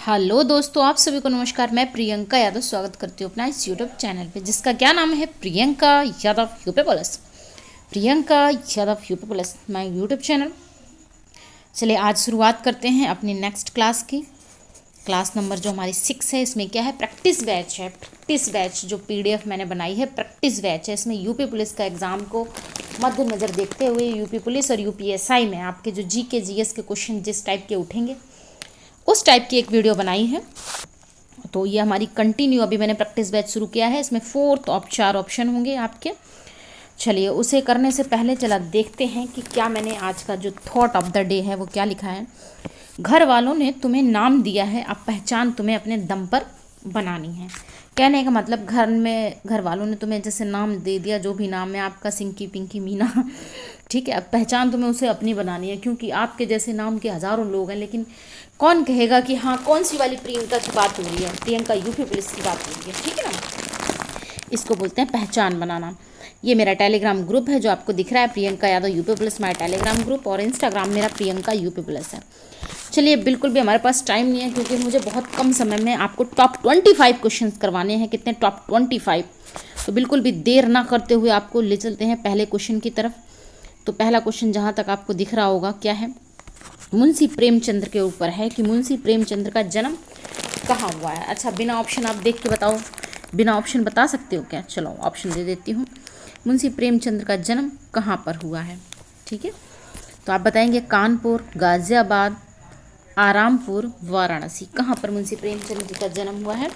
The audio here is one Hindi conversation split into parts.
हेलो दोस्तों, आप सभी को नमस्कार। मैं प्रियंका यादव स्वागत करती हूँ अपना इस यूट्यूब चैनल पे, जिसका क्या नाम है Priyanka Yadav UP plus. Priyanka Yadav UP plus my YouTube channel. चलिए आज शुरुआत करते हैं अपनी नेक्स्ट क्लास की। क्लास नंबर जो हमारी 6 है, इसमें क्या है, प्रैक्टिस बैच है। प्रैक्टिस बैच जो PDF मैंने बनाई है, प्रैक्टिस बैच है। इसमें यूपी पुलिस का एग्ज़ाम को मद्देनज़र देखते हुए यूपी पुलिस और UPSI में आपके जो GK GS के क्वेश्चन जिस टाइप के उठेंगे उस टाइप की एक वीडियो बनाई है। तो ये हमारी कंटिन्यू, अभी मैंने प्रैक्टिस बैच शुरू किया है। इसमें 4 ऑप्शन होंगे आपके। चलिए उसे करने से पहले चला देखते हैं कि क्या मैंने आज का जो थॉट ऑफ द डे है वो क्या लिखा है। घर वालों ने तुम्हें नाम दिया है, अब पहचान तुम्हें अपने दम पर बनानी है। कहने का मतलब घर वालों ने तुम्हें जैसे नाम दे दिया, जो भी नाम है आपका, सिंकी पिंकी मीना, ठीक है। अब पहचान तुम्हें उसे अपनी बनानी है, क्योंकि आपके जैसे नाम के हज़ारों लोग हैं, लेकिन कौन कहेगा कि हाँ कौन सी वाली प्रियंका की बात हो रही है, प्रियंका यूपी पुलिस की बात हो रही है, ठीक है ना। इसको बोलते हैं पहचान बनाना। ये मेरा टेलीग्राम ग्रुप है जो आपको दिख रहा है, Priyanka Yadav UP plus my Telegram group, और इंस्टाग्राम मेरा प्रियंका यूपी प्लस है। चलिए बिल्कुल भी हमारे पास टाइम नहीं है, क्योंकि मुझे बहुत कम समय में आपको टॉप 25 क्वेश्चन करवाने हैं। कितने? टॉप 25। तो बिल्कुल भी देर ना करते हुए आपको ले चलते हैं पहले क्वेश्चन की तरफ। तो पहला क्वेश्चन जहाँ तक आपको दिख रहा होगा क्या है, मुंशी प्रेमचंद्र के ऊपर है कि मुंशी प्रेमचंद्र का जन्म कहाँ हुआ है। अच्छा, बिना ऑप्शन आप देख के बताओ, बिना ऑप्शन बता सकते हो क्या? चलो ऑप्शन दे देती हूँ। मुंशी प्रेमचंद्र का जन्म कहाँ पर हुआ है, ठीक है। तो आप बताएंगे कानपुर, गाज़ियाबाद, आरामपुर, वाराणसी। कहाँ पर मुंशी प्रेमचंद्र जी का जन्म हुआ है?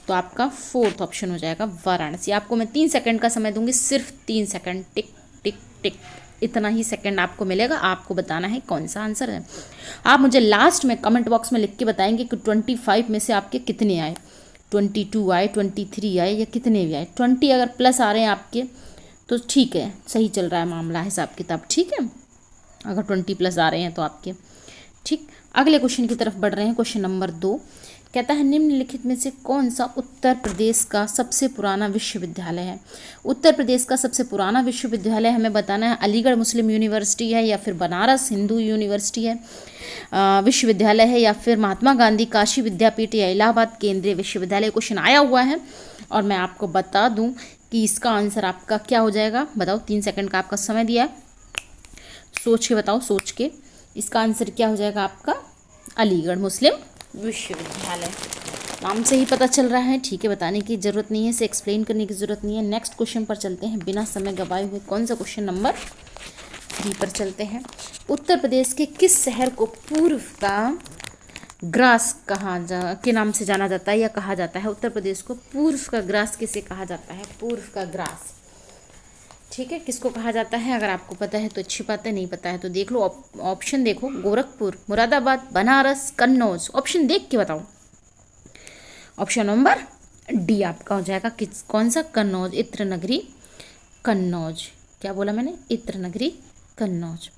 तो आपका 4th ऑप्शन हो जाएगा वाराणसी। आपको मैं 3 सेकंड का समय दूंगी, सिर्फ 3 सेकंड, टिक टिक टिक, इतना ही सेकंड आपको मिलेगा। आपको बताना है कौन सा आंसर है। आप मुझे लास्ट में कमेंट बॉक्स में लिख के बताएंगे कि 25 में से आपके कितने आए, 22 आए, 23 आए, या कितने भी आए। 20 अगर प्लस आ रहे हैं आपके तो ठीक है, सही चल रहा है मामला, हिसाब किताब ठीक है। अगर 20 प्लस आ रहे हैं तो आपके ठीक। अगले क्वेश्चन की तरफ बढ़ रहे हैं। क्वेश्चन नंबर 2 कहता है, निम्नलिखित में से कौन सा उत्तर प्रदेश का सबसे पुराना विश्वविद्यालय है। उत्तर प्रदेश का सबसे पुराना विश्वविद्यालय हमें बताना है अलीगढ़ मुस्लिम यूनिवर्सिटी है, या फिर बनारस हिंदू यूनिवर्सिटी है विश्वविद्यालय है, या फिर महात्मा गांधी काशी विद्यापीठ या इलाहाबाद केंद्रीय विश्वविद्यालय। क्वेश्चन आया हुआ है और मैं आपको बता दूं कि इसका आंसर आपका क्या हो जाएगा। बताओ, 3 सेकंड का आपका समय दिया है, सोच के बताओ, सोच के। इसका आंसर क्या हो जाएगा आपका? अलीगढ़ मुस्लिम विश्वविद्यालय। नाम से ही पता चल रहा है, ठीक है। बताने की ज़रूरत नहीं है, इसे एक्सप्लेन करने की ज़रूरत नहीं है। नेक्स्ट क्वेश्चन पर चलते हैं बिना समय गवाए हुए। कौन सा? क्वेश्चन नंबर 3 पर चलते हैं। उत्तर प्रदेश के किस शहर को पूर्व का ग्रास के नाम से जाना जाता है या कहा जाता है? उत्तर प्रदेश को पूर्व का ग्रास किसे कहा जाता है? पूर्व का ग्रास, ठीक है, किसको कहा जाता है? अगर आपको पता है तो अच्छी बात है, नहीं पता है तो देख लो। ऑप्शन देखो, गोरखपुर, मुरादाबाद, बनारस, कन्नौज। ऑप्शन देख के बताओ। ऑप्शन नंबर डी आपका हो जाएगा कौन सा? कन्नौज, इत्र नगरी कन्नौज। क्या बोला मैंने? इत्र नगरी कन्नौज,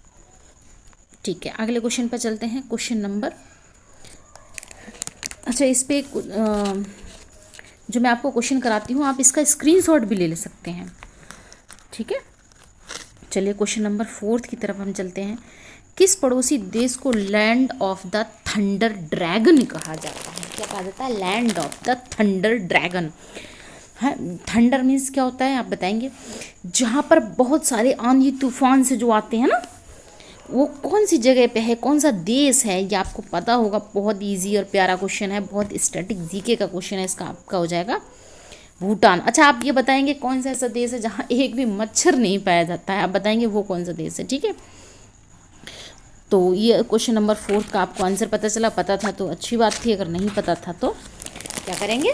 ठीक है। अगले क्वेश्चन पर चलते हैं। क्वेश्चन नंबर, अच्छा इस पे जो मैं आपको क्वेश्चन कराती हूँ आप इसका स्क्रीनशॉट भी ले सकते हैं, ठीक है। चलिए क्वेश्चन नंबर 4 की तरफ हम चलते हैं। किस पड़ोसी देश को land of the thunder dragon कहा जाता है? क्या कहा जाता है? Land of the thunder dragon है। थंडर मीन्स क्या होता है आप बताएंगे? जहाँ पर बहुत सारे आंधी तूफान से जो आते हैं ना, वो कौन सी जगह पे है, कौन सा देश है, ये आपको पता होगा। बहुत इजी और प्यारा क्वेश्चन है, बहुत स्टैटिक जीके का क्वेश्चन है। इसका आपका हो जाएगा भूटान। अच्छा आप ये बताएंगे कौन सा ऐसा देश है जहाँ एक भी मच्छर नहीं पाया जाता है? आप बताएंगे वो कौन सा देश है, ठीक है। तो ये क्वेश्चन नंबर 4 का आपको आंसर पता चला। पता था तो अच्छी बात थी, अगर नहीं पता था तो क्या करेंगे?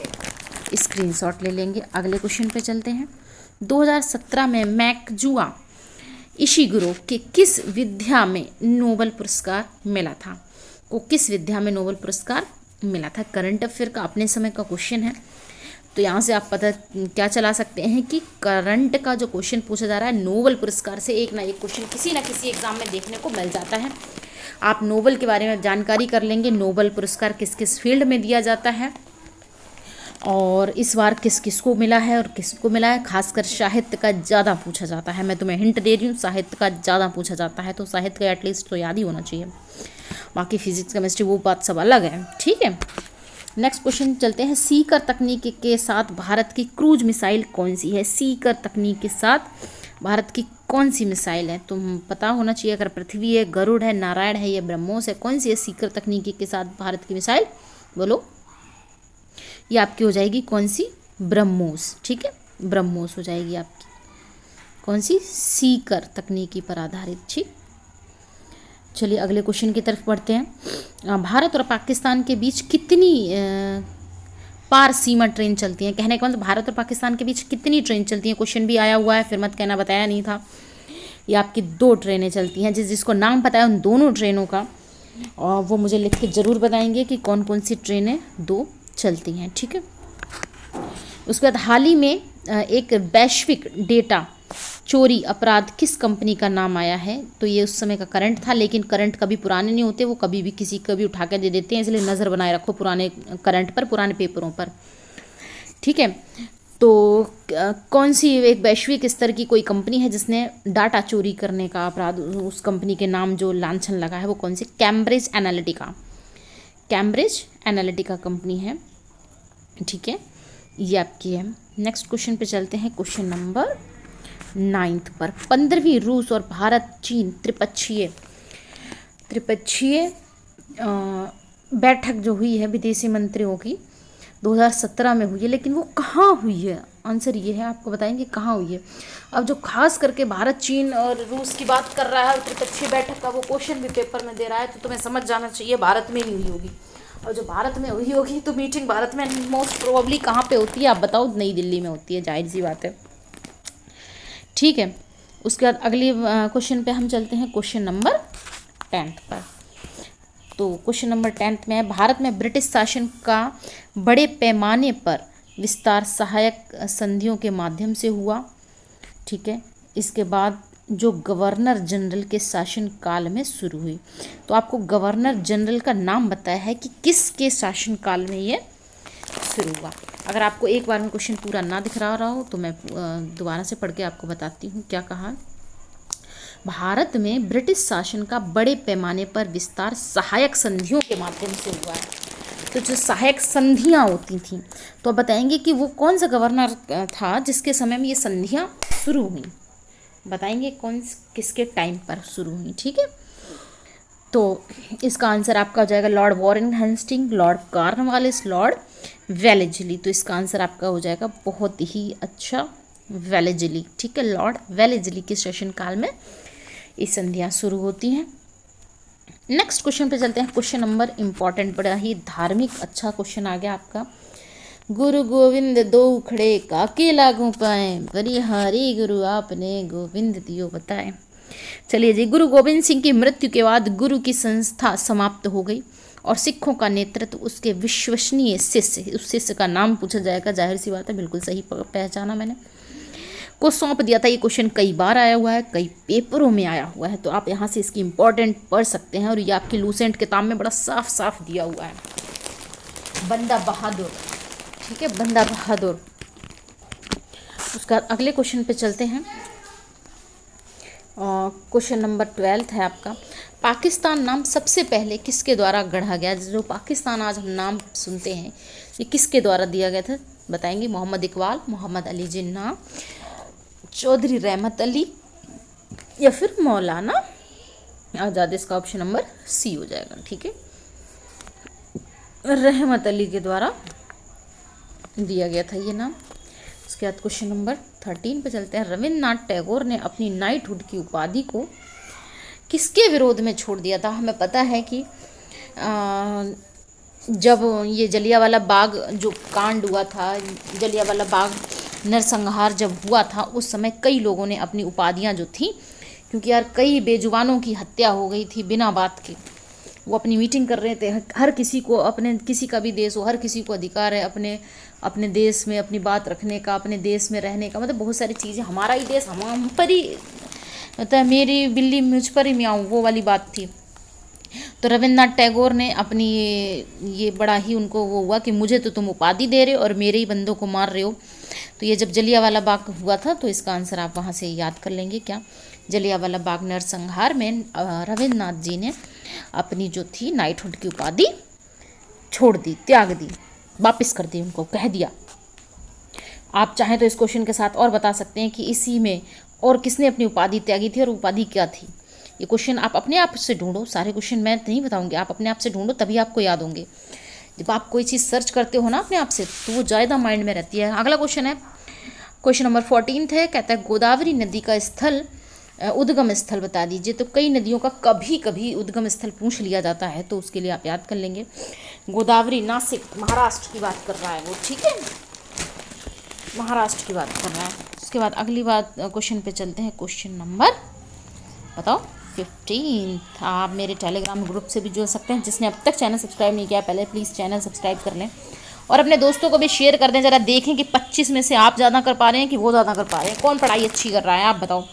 स्क्रीनशॉट ले लेंगे। अगले क्वेश्चन पे चलते हैं। 2017 में मैकजुआ इशिगुरो के किस विद्या में नोबेल पुरस्कार मिला था? को किस विद्या में नोबेल पुरस्कार मिला था? करंट अफेयर का अपने समय का क्वेश्चन है, तो यहाँ से आप पता क्या चला सकते हैं कि करंट का जो क्वेश्चन पूछा जा रहा है, नोबेल पुरस्कार से एक ना एक क्वेश्चन किसी ना किसी एग्जाम में देखने को मिल जाता है। आप नोबेल के बारे में जानकारी कर लेंगे, नोबेल पुरस्कार किस किस फील्ड में दिया जाता है और इस बार किस किस को मिला है और किसको मिला है। खासकर साहित्य का ज़्यादा पूछा जाता है, मैं तुम्हें हिंट दे रही हूँ, साहित्य का ज़्यादा पूछा जाता है, तो साहित्य का एटलीस्ट तो याद ही होना चाहिए। बाकी फिजिक्स केमिस्ट्री वो बात सब अलग है, ठीक है। नेक्स्ट क्वेश्चन चलते हैं, सीकर तकनीक के साथ भारत की क्रूज मिसाइल कौन सी है? सीकर तकनीक के साथ भारत की कौन सी मिसाइल है? तुम पता होना चाहिए, अगर पृथ्वी है, गरुड़ है, नारायण है या ब्रह्मोस है, कौन सी है सीकर तकनीकी के साथ भारत की मिसाइल? बोलो। ये आपकी हो जाएगी कौन सी? ब्रह्मोस। ठीक है, ब्रह्मोस हो जाएगी आपकी। कौन सी? सीकर तकनीकी पर आधारित। ठीक, चलिए अगले क्वेश्चन की तरफ बढ़ते हैं। भारत और पाकिस्तान के बीच कितनी पार सीमा ट्रेन चलती हैं? कहने का मतलब भारत और पाकिस्तान के बीच कितनी ट्रेन चलती हैं? क्वेश्चन भी आया हुआ है, फिर मत कहना बताया नहीं था। ये आपकी 2 ट्रेनें चलती हैं। जिसको नाम पता है उन दोनों ट्रेनों का, और वो मुझे लिख के ज़रूर बताएंगे कि कौन कौन सी ट्रेनें 2 चलती हैं। ठीक है, उसके बाद हाल ही में एक वैश्विक डेटा चोरी अपराध किस कंपनी का नाम आया है? तो ये उस समय का करंट था, लेकिन करंट कभी पुराने नहीं होते, वो कभी भी किसी को भी उठा के दे देते हैं, इसलिए नज़र बनाए रखो पुराने करंट पर, पुराने पेपरों पर। ठीक है, तो कौन सी एक वैश्विक स्तर की कोई कंपनी है जिसने डाटा चोरी करने का अपराध, उस कंपनी के नाम जो लांछन लगा है वो कौन सी? Cambridge Analytica. Cambridge Analytica company है। ठीक है, ये आपकी है। नेक्स्ट क्वेश्चन पे चलते हैं, क्वेश्चन नंबर 9 पर। 15वीं रूस और भारत चीन त्रिपक्षीय बैठक जो हुई है विदेशी मंत्रियों की 2017 में हुई है, लेकिन वो कहाँ हुई है? आंसर ये है, आपको बताएंगे कहाँ हुई है। अब जो खास करके भारत चीन और रूस की बात कर रहा है और त्रिपक्षीय बैठक का वो क्वेश्चन भी पेपर में दे रहा है, तो तुम्हें समझ जाना चाहिए भारत में ही हुई होगी। और जो भारत में हुई होगी तो मीटिंग भारत में मोस्ट प्रोबेबली कहाँ पे होती है आप बताओ? नई दिल्ली में होती है, जाहिर सी बात है। ठीक है, उसके बाद अगली क्वेश्चन पे हम चलते हैं, क्वेश्चन नंबर 10 पर। तो क्वेश्चन नंबर 10 में है, भारत में ब्रिटिश शासन का बड़े पैमाने पर विस्तार सहायक संधियों के माध्यम से हुआ। ठीक है, इसके बाद जो गवर्नर जनरल के शासन काल में शुरू हुई। तो आपको गवर्नर जनरल का नाम बताया है कि किसके शासन काल में ये शुरू हुआ। अगर आपको एक बार में क्वेश्चन पूरा ना दिख रहा हो तो मैं दोबारा से पढ़ के आपको बताती हूँ क्या कहा। भारत में ब्रिटिश शासन का बड़े पैमाने पर विस्तार सहायक संधियों के माध्यम से हुआ है। तो जो सहायक संधियाँ होती थीं, तो आप बताएंगे कि वो कौन सा गवर्नर था जिसके समय में ये संधियाँ शुरू हुई? बताएंगे कौन किसके टाइम पर शुरू हुई। ठीक है, तो इसका आंसर आपका हो जाएगा Lord Warren Hasting, Lord Cornwallis, Lord Wellesley. तो इसका आंसर आपका हो जाएगा बहुत ही अच्छा वेलेस्ली। ठीक है, लॉर्ड वेलेस्ली के शासन काल में ये संधियाँ शुरू होती हैं। नेक्स्ट क्वेश्चन पे चलते हैं, क्वेश्चन नंबर इम्पॉर्टेंट, बड़ा ही धार्मिक अच्छा क्वेश्चन आ गया आपका। गुरु गोविंद दो खड़े काके लागू पाए, बलिहारी गुरु आपने गोविंद दियो बताए। चलिए जी, गुरु गोविंद सिंह की मृत्यु के बाद गुरु की संस्था समाप्त हो गई और सिखों का नेतृत्व उसके विश्वसनीय शिष्य, उस शिष्य का नाम पूछा जाएगा, जाहिर सी बात है, बिल्कुल सही पहचाना मैंने, को सौंप दिया था। ये क्वेश्चन कई बार आया हुआ है, कई पेपरों में आया हुआ है, तो आप यहाँ से इसकी इम्पोर्टेंट पढ़ सकते हैं। और ये आपकी लूसेंट किताब में बड़ा साफ साफ दिया हुआ है, बंदा बहादुर। ठीक है, बंदा बहादुर। उसका अगले क्वेश्चन पे चलते हैं, क्वेश्चन नंबर 12 है आपका। पाकिस्तान नाम सबसे पहले किसके द्वारा गढ़ा गया? जो पाकिस्तान आज हम नाम सुनते हैं, ये किसके द्वारा दिया गया था? बताएंगे, मोहम्मद इकबाल, मोहम्मद अली जिन्ना, चौधरी रहमत अली या फिर मौलाना आज़ाद। इसका ऑप्शन नंबर सी हो जाएगा। ठीक है, रहमत अली के द्वारा दिया गया था ये नाम। उसके बाद क्वेश्चन नंबर 13 पे चलते हैं। रविन्द्रनाथ टैगोर ने अपनी नाइटहुड की उपाधि को किसके विरोध में छोड़ दिया था? हमें पता है कि जब ये जलियांवाला बाग जो कांड हुआ था, जलियांवाला बाग नरसंहार जब हुआ था, उस समय कई लोगों ने अपनी उपाधियां जो थी, क्योंकि यार कई बेजुबानों की हत्या हो गई थी बिना बात के, वो अपनी मीटिंग कर रहे थे। हर किसी को, अपने किसी का भी देश हो, हर किसी को अधिकार है अपने देश में अपनी बात रखने का, अपने देश में रहने का। मतलब बहुत सारी चीज़ें, हमारा ही देश हम पर ही, मतलब मेरी बिल्ली मुझ पर ही म्याऊं, वो वाली बात थी। तो रविन्द्रनाथ टैगोर ने अपनी ये बड़ा ही उनको वो हुआ कि मुझे तो तुम उपाधि दे रहे हो और मेरे ही बंदों को मार रहे हो। तो ये जब जलियांवाला बाग हुआ था, तो इसका आंसर आप वहाँ से याद कर लेंगे। क्या? जलियांवाला बाग नरसंहार में रविन्द्रनाथ जी ने अपनी जो थी नाइटहुड की उपाधि छोड़ दी, त्याग दी, वापस कर दी, उनको कह दिया। आप चाहें तो इस क्वेश्चन के साथ और बता सकते हैं कि इसी में और किसने अपनी उपाधि त्यागी थी और उपाधि क्या थी। ये क्वेश्चन आप अपने आप से ढूंढो, सारे क्वेश्चन मैं नहीं बताऊंगी, आप अपने आप से ढूंढो तभी आपको याद होंगे। जब आप कोई चीज़ सर्च करते हो ना अपने आप से तो वो ज़्यादा माइंड में रहती है। अगला क्वेश्चन है, क्वेश्चन नंबर 14 है, कहता है गोदावरी नदी का स्थल उद्गम स्थल बता दीजिए। तो कई नदियों का कभी कभी उद्गम स्थल पूछ लिया जाता है, तो उसके लिए आप याद कर लेंगे। गोदावरी नासिक महाराष्ट्र की बात कर रहा है वो, ठीक है, महाराष्ट्र की बात कर रहा है। उसके बाद अगली बात क्वेश्चन पे चलते हैं, क्वेश्चन नंबर बताओ 15। आप मेरे टेलीग्राम ग्रुप से भी जुड़ सकते हैं। जिसने अब तक चैनल सब्सक्राइब नहीं किया पहले प्लीज़ चैनल सब्सक्राइब कर लें और अपने दोस्तों को भी शेयर कर दें। ज़रा देखें कि 25 में से आप ज़्यादा कर पा रहे हैं कि वो ज़्यादा कर पा रहे हैं, कौन पढ़ाई अच्छी कर रहा है, आप बताओ।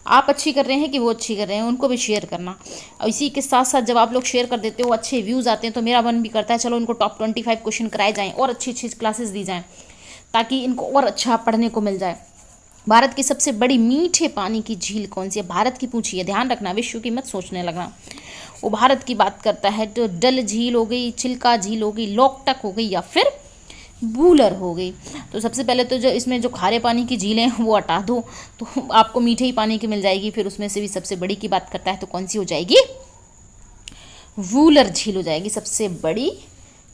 आप अच्छी कर रहे हैं कि वो अच्छी कर रहे हैं, उनको भी शेयर करना। और इसी के साथ साथ जब आप लोग शेयर कर देते हो, अच्छे व्यूज़ आते हैं, तो मेरा मन भी करता है चलो इनको टॉप 25 क्वेश्चन कराए जाएँ और अच्छी अच्छी क्लासेस दी जाएँ ताकि इनको और अच्छा पढ़ने को मिल जाए। भारत की सबसे बड़ी मीठे पानी की झील कौन सी है? भारत की पूछिए, ध्यान रखना, विश्व की मत सोचने लगना। वो भारत की बात करता है तो डल झील हो गई, चिल्का झील हो गई, लोकटक हो गई या फिर वूलर हो गई। तो सबसे पहले तो जो इसमें जो खारे पानी की झीलें हैं वो हटा दो तो आपको मीठे ही पानी की मिल जाएगी। फिर उसमें से भी सबसे बड़ी की बात करता है तो कौन सी हो जाएगी? वूलर झील हो जाएगी, सबसे बड़ी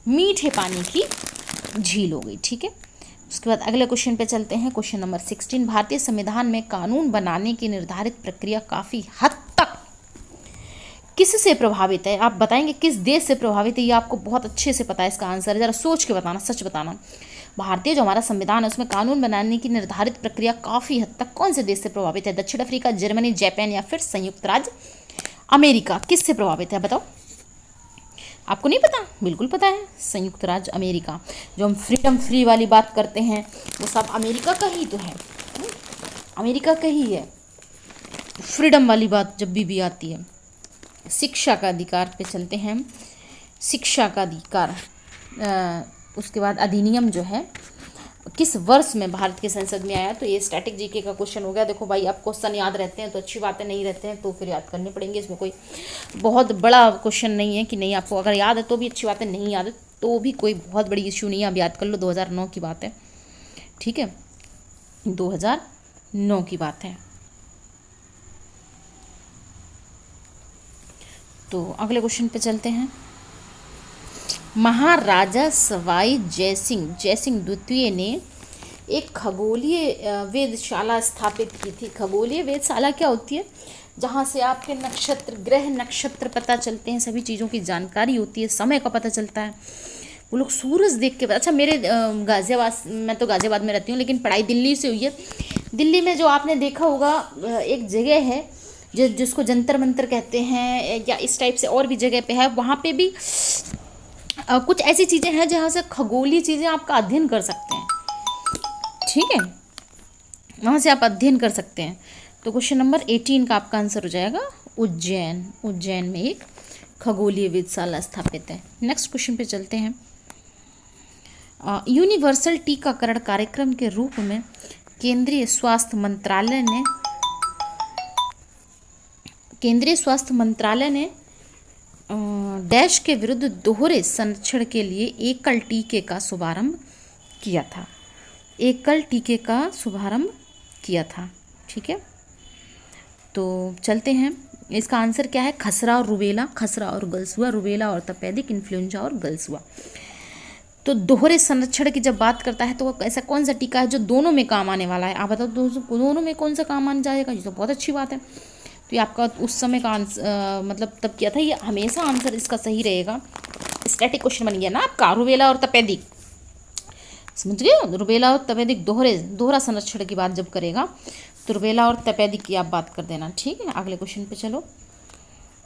मीठे पानी की झील हो गई, ठीक है। उसके बाद अगले क्वेश्चन पे चलते हैं, क्वेश्चन नंबर 16। भारतीय संविधान में कानून बनाने की निर्धारित प्रक्रिया काफ़ी हद तक किससे प्रभावित है? आप बताएंगे किस देश से प्रभावित है, ये आपको बहुत अच्छे से पता है इसका आंसर है, ज़रा सोच के बताना, सच बताना। भारतीय जो हमारा संविधान है उसमें कानून बनाने की निर्धारित प्रक्रिया काफ़ी हद तक कौन से देश से प्रभावित है? दक्षिण अफ्रीका, जर्मनी, जापान या फिर संयुक्त राज्य अमेरिका? किससे प्रभावित है बताओ? आपको नहीं पता? बिल्कुल पता है, संयुक्त राज्य अमेरिका। जो हम फ्रीडम फ्री वाली बात करते हैं वो सब अमेरिका का ही तो है, अमेरिका का ही है। फ्रीडम वाली बात जब भी आती है। शिक्षा का अधिकार पे चलते हैं, शिक्षा का अधिकार उसके बाद अधिनियम जो है किस वर्ष में भारत की संसद में आया? तो ये स्टैटिक जीके का क्वेश्चन हो गया। देखो भाई, आप क्वेश्चन याद रहते हैं तो अच्छी बातें, नहीं रहते हैं तो फिर याद करने पड़ेंगे। इसमें कोई बहुत बड़ा क्वेश्चन नहीं है कि नहीं आपको अगर याद है तो भी अच्छी बात है, नहीं याद है तो भी कोई बहुत बड़ी इश्यू नहीं है, आप याद कर लो। 2009 की बात है, ठीक है, 2009 की बात है। तो अगले क्वेश्चन पे चलते हैं। महाराजा सवाई जयसिंह द्वितीय ने एक खगोलीय वेधशाला स्थापित की थी। खगोलीय वेधशाला क्या होती है? जहाँ से आपके नक्षत्र, ग्रह नक्षत्र पता चलते हैं, सभी चीज़ों की जानकारी होती है, समय का पता चलता है। वो लोग सूरज देख के, अच्छा मेरे गाज़ियाबाद, मैं तो गाज़ियाबाद में रहती हूँ लेकिन पढ़ाई दिल्ली से हुई है। दिल्ली में जो आपने देखा होगा एक जगह है जिसको जंतर मंतर कहते हैं या इस टाइप से और भी जगह पे है, वहाँ पे भी कुछ ऐसी चीज़ें हैं जहाँ से खगोलीय चीज़ें आपका अध्ययन कर सकते हैं, ठीक है, वहाँ से आप अध्ययन कर सकते हैं। तो क्वेश्चन नंबर 18 का आपका आंसर हो जाएगा उज्जैन में एक खगोलीय वेधशाला स्थापित है। नेक्स्ट क्वेश्चन पे चलते हैं। यूनिवर्सल टीकाकरण कार्यक्रम के रूप में केंद्रीय स्वास्थ्य मंत्रालय ने डैश के विरुद्ध दोहरे संरक्षण के लिए एकल टीके का शुभारंभ किया था, ठीक है। तो चलते हैं, इसका आंसर क्या है? खसरा और रुबेला, खसरा और गलसुआ, रुबेला और तपेदिक, इन्फ्लुएंजा और गलसुआ। तो दोहरे संरक्षण की जब बात करता है तो ऐसा कौन सा टीका है जो दोनों में काम आने वाला है? आप बताओ दोनों में कौन सा काम आने जाएगा? ये तो बहुत अच्छी बात है। तो ये आपका उस समय का आंसर मतलब तब किया था, ये हमेशा आंसर इसका सही रहेगा। स्टैटिक क्वेश्चन बन गया ना आपका, रुबेला और तपेदिक, समझ गए? रुबेला और तपेदिक दोहरा संरक्षण की बात जब करेगा तो रुबेला और तपेदिक की आप बात कर देना, ठीक है। अगले क्वेश्चन पे चलो,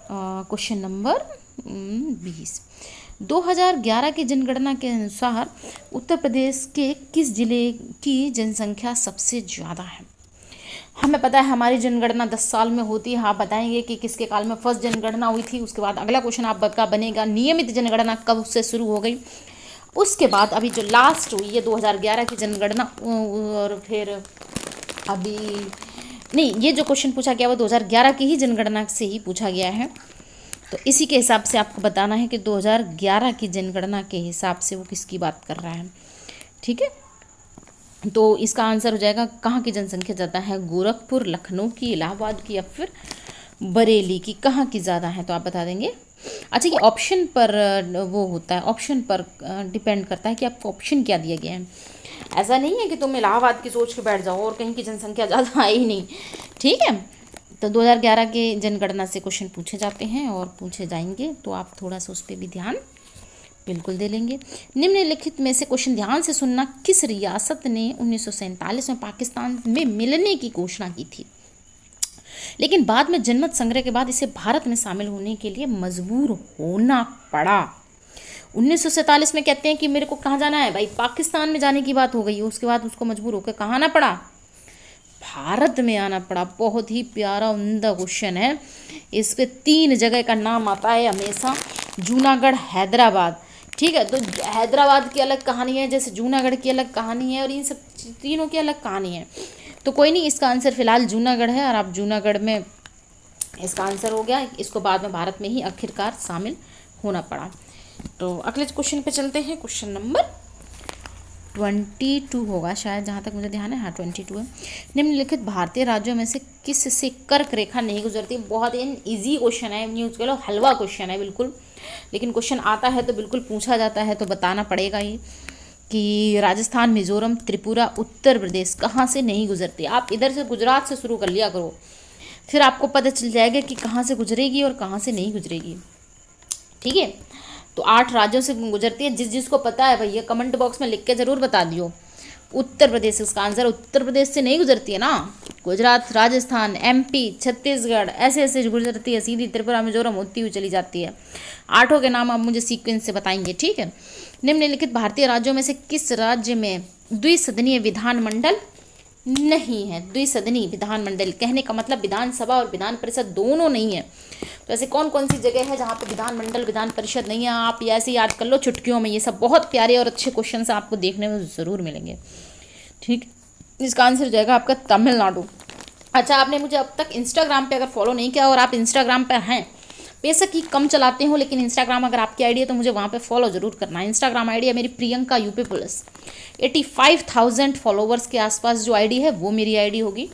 क्वेश्चन नंबर 20। 2011 की जनगणना के अनुसार उत्तर प्रदेश के किस जिले की जनसंख्या सबसे ज़्यादा है? हमें पता है हमारी जनगणना 10 साल में होती है। आप बताएंगे कि किसके काल में फर्स्ट जनगणना हुई थी। उसके बाद अगला क्वेश्चन आपका बनेगा नियमित जनगणना कब से शुरू हो गई। उसके बाद अभी जो लास्ट हुई है 2011 की जनगणना, और फिर अभी नहीं, ये जो क्वेश्चन पूछा गया वो 2011 की ही जनगणना से ही पूछा गया है। तो इसी के हिसाब से आपको बताना है कि 2011 की जनगणना के हिसाब से वो किसकी बात कर रहा है। ठीक है, तो इसका आंसर हो जाएगा कहाँ की जनसंख्या ज़्यादा है, गोरखपुर, लखनऊ की, इलाहाबाद की या फिर बरेली की, कहाँ की ज़्यादा है, तो आप बता देंगे। अच्छा, ये ऑप्शन पर वो होता है, ऑप्शन पर डिपेंड करता है कि आपको ऑप्शन क्या दिया गया है। ऐसा नहीं है कि तुम इलाहाबाद की सोच के बैठ जाओ और कहीं की जनसंख्या ज़्यादा है ही नहीं। ठीक है, तो 2011 के जनगणना से क्वेश्चन पूछे जाते हैं और पूछे जाएंगे, तो आप थोड़ा सा उस पर भी ध्यान बिल्कुल दे लेंगे। निम्नलिखित में से क्वेश्चन ध्यान से सुनना, किस रियासत ने 1947 में पाकिस्तान में मिलने की घोषणा की थी, लेकिन बाद में जनमत संग्रह के बाद इसे भारत में शामिल होने के लिए मजबूर होना पड़ा। 1947 में कहते हैं कि मेरे को कहाँ जाना है भाई, पाकिस्तान में जाने की बात हो गई, उसके बाद उसको मजबूर होकर कहाँ आना पड़ा, भारत में आना पड़ा। बहुत ही प्यारा उम्दा क्वेश्चन है। इस पे 3 जगह का नाम आता है हमेशा, जूनागढ़, हैदराबाद। ठीक है, तो हैदराबाद की अलग कहानी है, जैसे जूनागढ़ की अलग कहानी है, और इन सब तीनों की अलग कहानी है। तो कोई नहीं, इसका आंसर फिलहाल जूनागढ़ है और आप जूनागढ़ में इसका आंसर हो गया। इसको बाद में भारत में ही आखिरकार शामिल होना पड़ा। तो अगले क्वेश्चन पे चलते हैं। क्वेश्चन नंबर 22 होगा शायद, जहाँ तक मुझे ध्यान है। हाँ, 22 है। निम्नलिखित भारतीय राज्यों में से किस से कर्क रेखा नहीं गुजरती। बहुत ईजी क्वेश्चन है, न्यूज़ कह लो हलवा क्वेश्चन है बिल्कुल, लेकिन क्वेश्चन आता है तो बिल्कुल पूछा जाता है तो बताना पड़ेगा ही कि राजस्थान, मिजोरम, त्रिपुरा, उत्तर प्रदेश कहाँ से नहीं गुजरती। आप इधर से गुजरात से शुरू कर लिया करो, फिर आपको पता चल जाएगा कि कहाँ से गुजरेगी और कहाँ से नहीं गुजरेगी। ठीक है, तो 8 राज्यों से गुजरती है। जिसको पता है भैया कमेंट बॉक्स में लिख के ज़रूर बता दियो। उत्तर प्रदेश इसका आंसर, उत्तर प्रदेश से नहीं गुजरती है ना, गुजरात, राजस्थान, MP, छत्तीसगढ़ ऐसे ऐसे गुजरती है सीधी, त्रिपुरा, मिजोरम होती हुई चली जाती है। 8 के नाम आप मुझे सीक्वेंस से बताएंगे। ठीक है, निम्नलिखित भारतीय राज्यों में से किस राज्य में द्विसदनीय विधानमंडल नहीं है। द्विसदनीय विधानमंडल कहने का मतलब विधानसभा और विधान परिषद दोनों नहीं है। तो ऐसे कौन कौन सी जगह है जहाँ पे विधानमंडल, विधान परिषद नहीं है, आप ऐसे याद कर लो चुटकियों में। ये सब बहुत प्यारे और अच्छे क्वेश्चन आपको देखने में ज़रूर मिलेंगे। ठीक, इसका आंसर हो जाएगा आपका तमिलनाडु। अच्छा, आपने मुझे अब तक इंस्टाग्राम पे अगर फॉलो नहीं किया और आप इंस्टाग्राम पर हैं, बेशक ही कम चलाते हो, लेकिन इंस्टाग्राम अगर आपकी आईडी है तो मुझे वहाँ पे फॉलो ज़रूर करना है। इंस्टाग्राम आईडी है मेरी प्रियंका यूपी प्लस। 85,000 फॉलोवर्स के आसपास जो आईडी है वो मेरी आईडी होगी।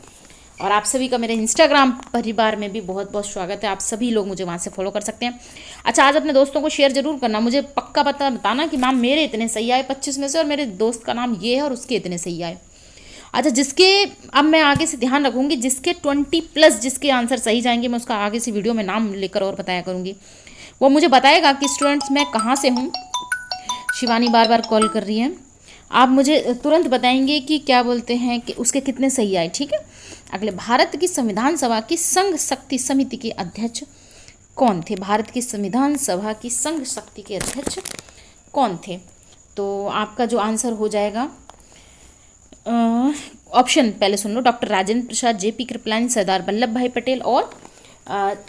और आप सभी का मेरे इंस्टाग्राम परिवार में भी बहुत बहुत स्वागत है। आप सभी लोग मुझे वहाँ से फॉलो कर सकते हैं। अच्छा, आज अपने दोस्तों को शेयर जरूर करना, मुझे पक्का बताना कि मैम मेरे इतने सही आए 25 में से, और मेरे दोस्त का नाम ये है और उसके इतने सही आए। अच्छा, जिसके, अब मैं आगे से ध्यान रखूँगी, जिसके 20+ जिसके आंसर सही जाएंगे, मैं उसका आगे से वीडियो में नाम लेकर और बताया करूँगी। वो मुझे बताएगा कि स्टूडेंट्स मैं कहाँ से हूँ। शिवानी बार बार कॉल कर रही है, आप मुझे तुरंत बताएंगे कि क्या बोलते हैं कि उसके कितने सही आए। ठीक है, अगले, भारत की संविधान सभा की संघ शक्ति समिति के अध्यक्ष कौन थे। भारत की संविधान सभा की संघ शक्ति के अध्यक्ष कौन थे। तो आपका जो आंसर हो जाएगा, ऑप्शन पहले सुन लो, डॉक्टर राजेंद्र प्रसाद, JP कृपलानी, सरदार वल्लभ भाई पटेल और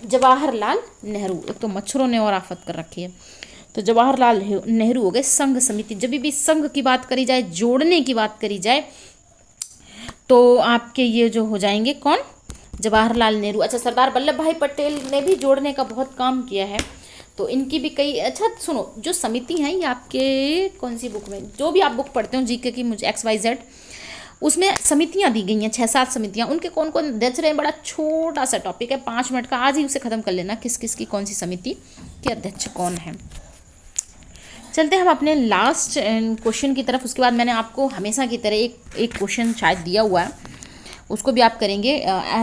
जवाहरलाल नेहरू। एक तो मच्छरों ने और आफत कर रखी है, तो जवाहरलाल नेहरू हो गए। संघ समिति, जब भी संघ की बात करी जाए, जोड़ने की बात करी जाए, तो आपके ये जो हो जाएंगे कौन, जवाहरलाल नेहरू। अच्छा, सरदार वल्लभ भाई पटेल ने भी जोड़ने का बहुत काम किया है, तो इनकी भी कई। अच्छा सुनो, जो समिति हैं ये आपके कौन सी बुक में, जो भी आप बुक पढ़ते हो GK की, मुझे XYZ, उसमें समितियां दी गई हैं 6-7 समितियां। उनके कौन कौन अध्यक्ष रहे, बड़ा छोटा सा टॉपिक है, 5 मिनट का, आज ही उसे खत्म कर लेना, किस किस की कौन सी समिति के अध्यक्ष कौन है। चलते हैं हम अपने लास्ट क्वेश्चन की तरफ। उसके बाद मैंने आपको हमेशा की तरह एक क्वेश्चन शायद दिया हुआ है, उसको भी आप करेंगे।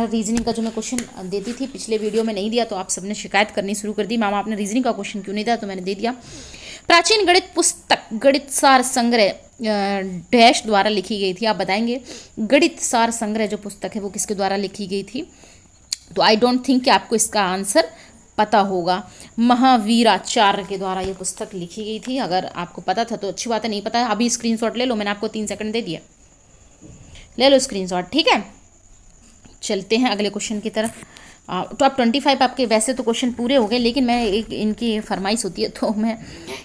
रीजनिंग का जो मैं क्वेश्चन देती थी पिछले वीडियो में नहीं दिया, तो आप सबने शिकायत करनी शुरू कर दी, मामा आपने रीजनिंग का क्वेश्चन क्यों नहीं दिया, तो मैंने दे दिया। प्राचीन गणित पुस्तक गणित सार संग्रह डैश द्वारा लिखी गई थी। आप बताएंगे गणित सार संग्रह जो पुस्तक है वो किसके द्वारा लिखी गई थी। तो आई डोंट थिंक कि आपको इसका आंसर पता होगा। महावीराचार्य के द्वारा ये पुस्तक लिखी गई थी। अगर आपको पता था तो अच्छी बात है, नहीं पता है अभी स्क्रीनशॉट ले लो, मैंने आपको 3 सेकंड दे दिया, ले लो स्क्रीनशॉट। ठीक है, चलते हैं अगले क्वेश्चन की तरफ। टॉप 25 आपके वैसे तो क्वेश्चन पूरे हो गए, लेकिन मैं एक इनकी फरमाइश होती है तो मैं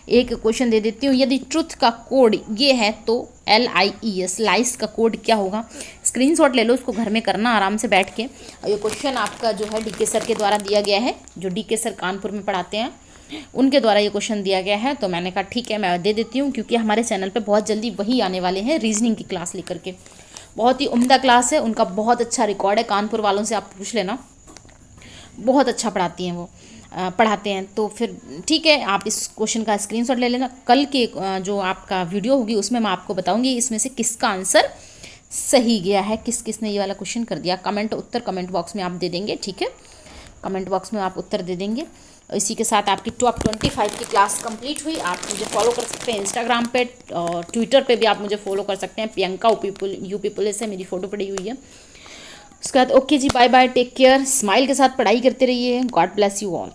एक क्वेश्चन दे देती हूँ। यदि ट्रुथ का कोड ये है तो LIES लाइस का कोड क्या होगा? स्क्रीनशॉट ले लो, उसको घर में करना आराम से बैठ के। और ये क्वेश्चन आपका जो है DK सर के द्वारा दिया गया है, जो DK सर कानपुर में पढ़ाते हैं, उनके द्वारा ये क्वेश्चन दिया गया है। तो मैंने कहा ठीक है मैं दे देती हूँ, क्योंकि हमारे चैनल पे बहुत जल्दी वही आने वाले हैं रीजनिंग की क्लास लेकर के। बहुत ही उम्दा क्लास है, उनका बहुत अच्छा रिकॉर्ड है, कानपुर वालों से आप पूछ लेना, बहुत अच्छा पढ़ाती हैं वो, पढ़ाते हैं। तो फिर ठीक है, आप इस क्वेश्चन का स्क्रीनशॉट ले लेना। कल के जो आपका वीडियो होगी उसमें मैं आपको बताऊंगी इसमें से किसका आंसर सही गया है, किस किस ने ये वाला क्वेश्चन कर दिया। उत्तर कमेंट बॉक्स में आप दे देंगे, ठीक है, कमेंट बॉक्स में आप उत्तर दे देंगे। और इसी के साथ आपकी टॉप 25 की क्लास कंप्लीट हुई। आप मुझे फॉलो कर सकते हैं इंस्टाग्राम पे और ट्विटर पे भी आप मुझे फॉलो कर सकते हैं। प्रियंका यूपी पुलिस है, मेरी फ़ोटो पड़ी हुई है। उसके बाद ओके जी, bye bye, take care, smile के साथ पढ़ाई करते रहिए। God bless you all.